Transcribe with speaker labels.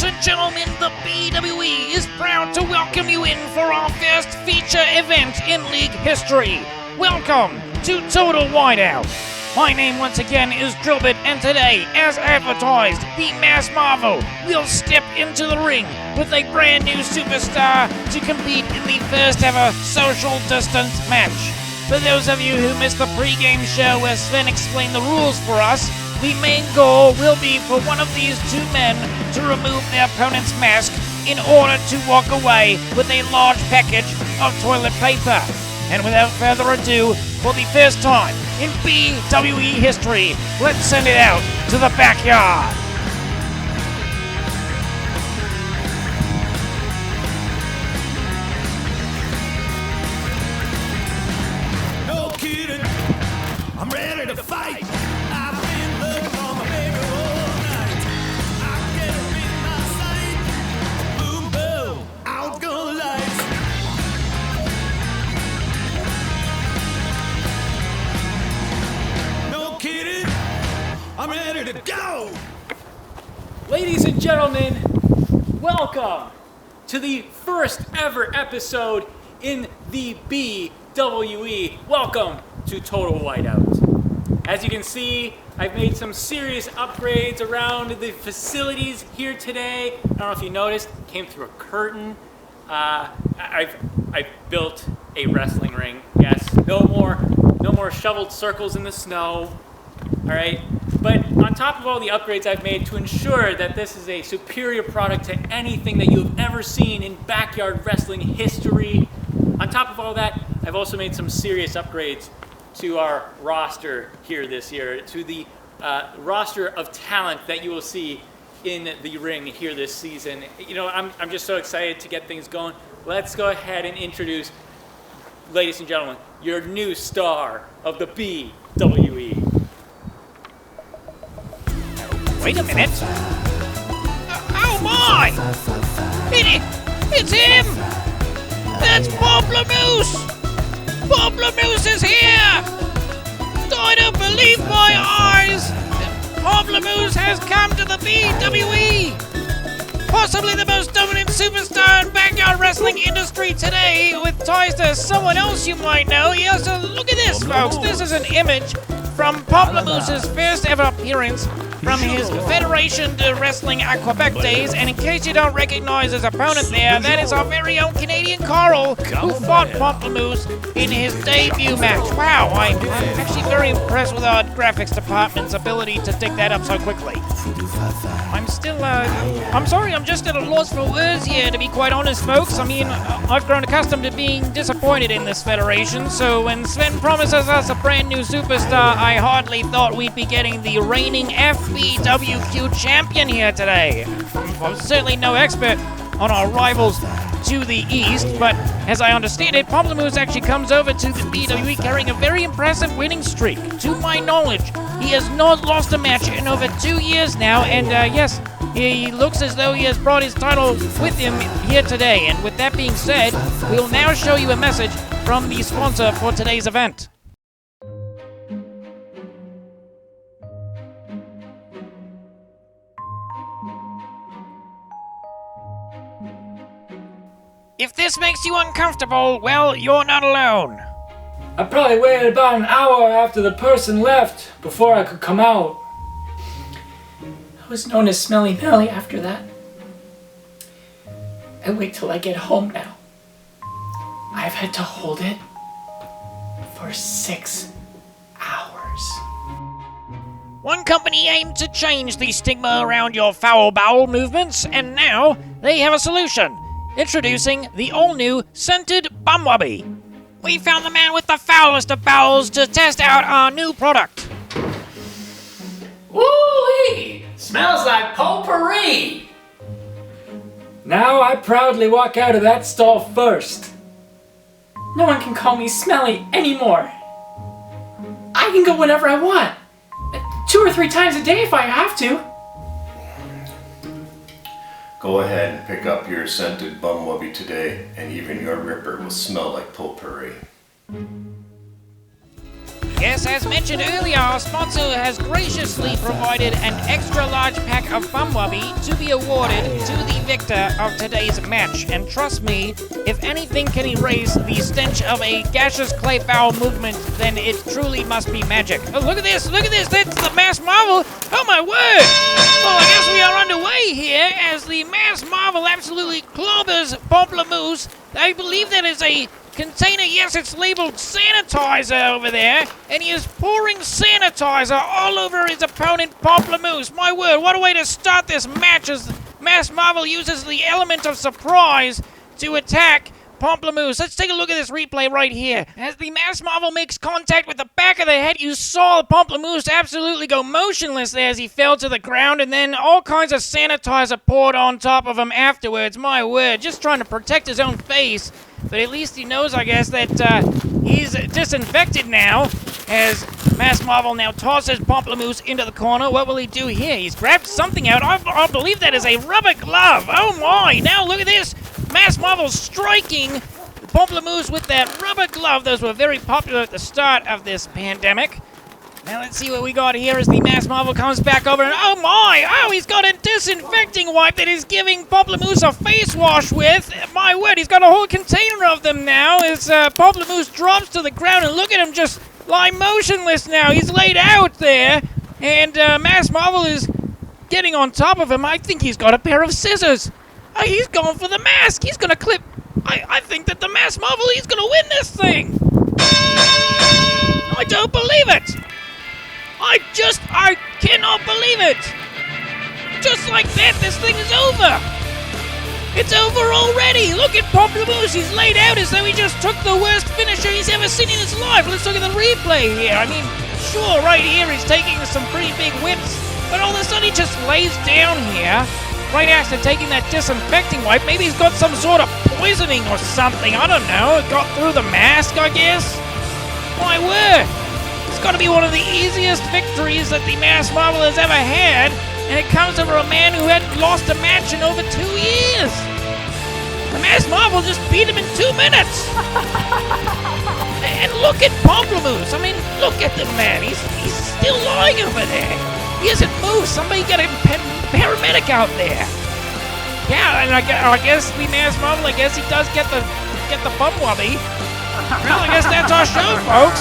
Speaker 1: and gentlemen, the BWE is proud to welcome you in for our first feature event in league history. Welcome to Total Whiteout. My name once again is Drillbit, and today, as advertised, the Mass Marvel will step into the ring with a brand new superstar to compete in the first ever social distance match. For those of you who missed the pre-game show where Sven explained the rules for us, the main goal will be for one of these two men to remove their opponent's mask in order to walk away with a large package of toilet paper. And without further ado, for the first time in BWE history, let's send it out to the backyard.
Speaker 2: No kidding, I'm ready to fight. I've been looking for my baby all night. I get her in my sight. Boom, boom, out go the lights. No kidding, I'm ready to go.
Speaker 3: Ladies and gentlemen, welcome to the first ever episode in the BWE. Welcome to Total Whiteout. As you can see, I've made some serious upgrades around the facilities here today. I don't know if you noticed, came through a curtain. I've built a wrestling ring. Yes, no more shoveled circles in the snow. All right, but on top of all the upgrades I've made to ensure that this is a superior product to anything that you have ever seen in backyard wrestling history, on top of all that, I've also made some serious upgrades to our roster here this year, to the roster of talent that you will see in the ring here this season. You know, I'm just so excited to get things going. Let's go ahead and introduce, ladies and gentlemen, your new star of the BWE.
Speaker 1: Wait a minute. Oh my! It's him! That's Pamplemousse! Pamplemousse is here! I don't believe my eyes! Pamplemousse has come to the BWE! Possibly the most dominant superstar in backyard wrestling industry today, with ties to someone else you might know. Yes, look at this, folks. This is an image from Pamplemousse's first ever appearance from his Federation de Wrestling at Quebec days, and in case you don't recognize his opponent there, that is our very own Canadian Carl, who fought Pamplemousse in his debut match. Wow, I'm actually very impressed with our graphics department's ability to dig that up so quickly. I'm sorry, I'm just at a loss for words here, to be quite honest, folks. I mean, I've grown accustomed to being disappointed in this federation, so when Sven promises us a brand new superstar, I hardly thought we'd be getting the reigning FBWQ champion here today. I'm certainly no expert on our rivals to the east, but as I understand it, Pamplemousse actually comes over to the BWE carrying a very impressive winning streak. To my knowledge, he has not lost a match in over 2 years now, and yes, he looks as though he has brought his title with him here today. And with that being said, we'll now show you a message from the sponsor for today's event. If this makes you uncomfortable, well, you're not alone.
Speaker 3: I probably waited about an hour after the person left before I could come out. I was known as Smelly Nelly after that. I wait till I get home now. I've had to hold it for 6 hours.
Speaker 1: One company aimed to change the stigma around your foul bowel movements, and now they have a solution. Introducing the all-new Scented Bumwubby. We found the man with the foulest of bowels to test out our new product.
Speaker 4: Woo-wee! Smells like potpourri!
Speaker 3: Now I proudly walk out of that stall first. No one can call me smelly anymore. I can go whenever I want. 2 or 3 times a day if I have to.
Speaker 5: Go ahead and pick up your scented bumwubby today, and even your ripper will smell like potpourri.
Speaker 1: Yes, as mentioned earlier, our sponsor has graciously provided an extra large pack of Bumwubby to be awarded to the victor of today's match. And trust me, if anything can erase the stench of a gaseous clay bowel movement, then it truly must be magic. Oh, look at this, that's the Mass Marvel. Oh my word! Well, I guess we are underway here as the Mass Marvel absolutely clobbers Pomplamoose. I believe that is a container, yes, it's labeled sanitizer over there, and he is pouring sanitizer all over his opponent, Pomplamoose. My word, what a way to start this match as Mass Marvel uses the element of surprise to attack Pomplamoose. Let's take a look at this replay right here. As the Mass Marvel makes contact with the back of the head, you saw Pomplamoose absolutely go motionless there as he fell to the ground, and then all kinds of sanitizer poured on top of him afterwards. My word, just trying to protect his own face. But at least he knows, I guess, that he's disinfected now, as Mass Marvel now tosses Pomplamoose into the corner. What will he do here? He's grabbed something out. I believe that is a rubber glove. Oh my, now look at this. Mass Marvel striking Pomplamoose with that rubber glove. Those were very popular at the start of this pandemic. Now let's see what we got here as the Mass Marvel comes back over and oh my! Oh, he's got a disinfecting wipe that he's giving Pomplamoose a face wash with. My word, he's got a whole container of them now as Pomplamoose drops to the ground and look at him just lie motionless now. He's laid out there and Mass Marvel is getting on top of him. I think he's got a pair of scissors. Oh, he's going for the mask. He's gonna clip. I think that the Mass Marvel, he's gonna win this thing. I don't believe it. I cannot believe it! Just like that, this thing is over! It's over already! Look at Pomplamoose, he's laid out as though he just took the worst finisher he's ever seen in his life. Let's look at the replay here. I mean, sure, right here he's taking some pretty big whips, but all of a sudden he just lays down here, right after taking that disinfecting wipe. Maybe he's got some sort of poisoning or something, I don't know. It got through the mask, I guess? My word! It's got to be one of the easiest victories that the Mass Marvel has ever had, and it comes over a man who hadn't lost a match in over 2 years. The Mass Marvel just beat him in 2 minutes. And look at Pomplamoose. I mean, look at the man. He's still lying over there. He hasn't moved. Somebody get a paramedic out there. Yeah, and I guess the Mass Marvel, I guess he does get the Bumwubby. Well, I guess that's our show, folks.